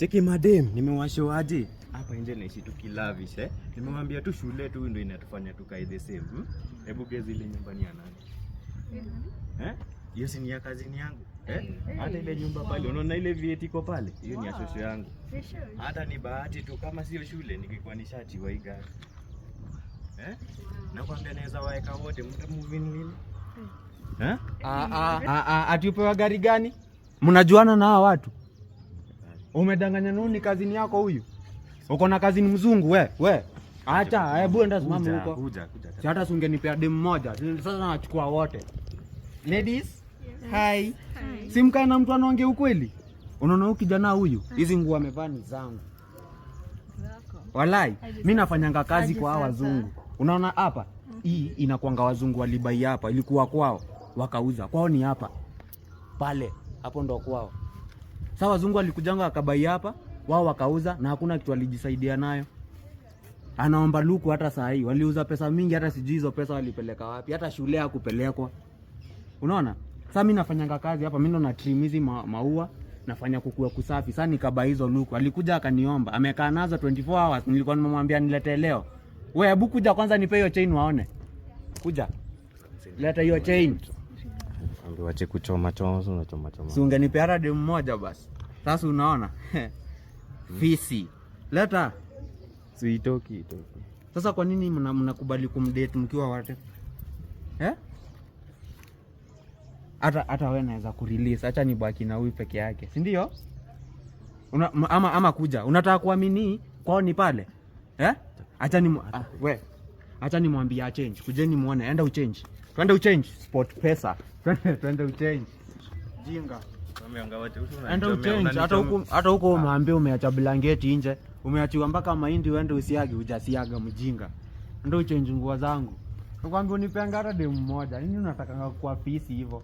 Cheki madem, nimewashow aje. Hapa nje naishi tu kilavish Nimemwambia tu shule tu ndio inatufanya tukae the same. Hebu gezi ile nyumbani ya nani? Hiyo si ni ya kazini yangu. Hata ile nyumba pale, unaona ile vieti iko pale? Hiyo ni ya shosho yangu. Hata ni bahati tu kama sio shule ningekuwa nishati wa igari. Nakwambia naweza waeka wote mtamove nini? Ati upewa gari gani? Mnajuana na hawa watu? Umedanganya nini kazini yako huyu? Uko na kazini mzungu we. Acha, hebu enda simama huko. Kuja. Si hata ungenipea dem moja. Sasa nachukua wote. Ladies, hi. Simkae na mtu anaongea ukweli. Unaona huyu kijana huyu? Hizi nguo amevaa ni zangu. Walai, mimi nafanyanga kazi kwa hawa wazungu. Unaona hapa? Hii inakuanga wazungu walibai hapa, ilikuwa kwao, wakauza. Kwao ni hapa. Pale, hapo ndo kwao. Sasa wazungu walikujanga wakabai hapa, wao wakauza na hakuna kitu walijisaidia nayo. Anaomba luku hata saa hii. Waliuza pesa mingi hata sijui hizo pesa walipeleka wapi. Hata shule hakupelekwa. Unaona? Sasa mimi nafanyanga kazi hapa, mimi ndo na trim hizi maua, nafanya kukua kusafi. Sasa nikaba hizo luku. Alikuja akaniomba. Amekaa nazo 24 hours. Nilikuwa nimemwambia niletee leo. Wewe hebu kuja kwanza nipe hiyo chain waone. Kuja. Leta hiyo chain. Ndio wache kuchoma. Si ungenipea hata dem mmoja basi. Sasa unaona? Fisi. Leta. Siitoki. Sasa kwa nini mnakubali kumdate mkiwa wote? Hata wewe naweza kurelease. Acha nibaki na huyu peke yake. Si ndio? Ama kuja. Unataka kuamini kwao ni pale? Acha nimwambie change. Kujeni muone, enda uchange. Twende uchange sport pesa. Twende uchange. Jinga. Enda uchange. Hata huko umeambia umeacha blanketi nje. Umeachiwa mpaka mahindi uende usiage, hujasiaga mjinga. Enda uchange nguo zangu. Nakwambia unipeanga hata demu mmoja. Nini unataka kwa fisi hivyo?